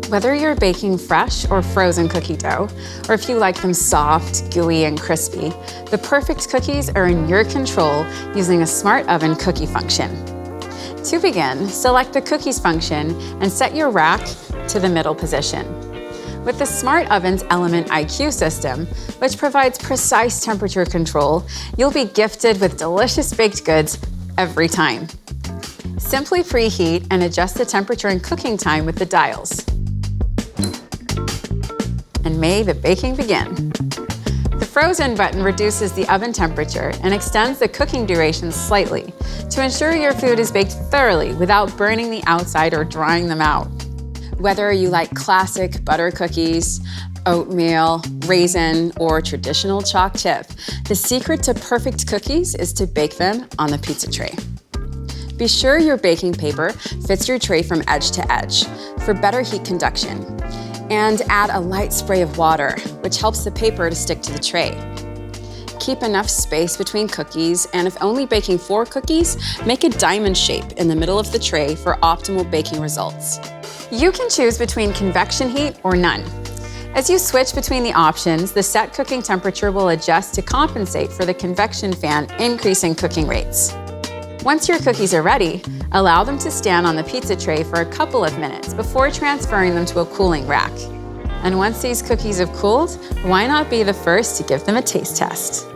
Whether you're baking fresh or frozen cookie dough, or if you like them soft, gooey, and crispy, the perfect cookies are in your control using a smart oven cookie function. To begin, select the cookies function and set your rack to the middle position. With the Smart Oven's Element IQ system, which provides precise temperature control, you'll be gifted with delicious baked goods every time. Simply preheat and adjust the temperature and cooking time with the dials. And may the baking begin. The Frozen button reduces the oven temperature and extends the cooking duration slightly to ensure your food is baked thoroughly without burning the outside or drying them out. Whether you like classic butter cookies, oatmeal, raisin, or traditional chalk chip, the secret to perfect cookies is to bake them on the pizza tray. Be sure your baking paper fits your tray from edge to edge for better heat conduction, and add a light spray of water, which helps the paper to stick to the tray. Keep enough space between cookies, and if only baking 4 cookies, make a diamond shape in the middle of the tray for optimal baking results. You can choose between convection heat or none. As you switch between the options, the set cooking temperature will adjust to compensate for the convection fan increasing cooking rates. Once your cookies are ready, allow them to stand on the pizza tray for a couple of minutes before transferring them to a cooling rack. And once these cookies have cooled, why not be the first to give them a taste test?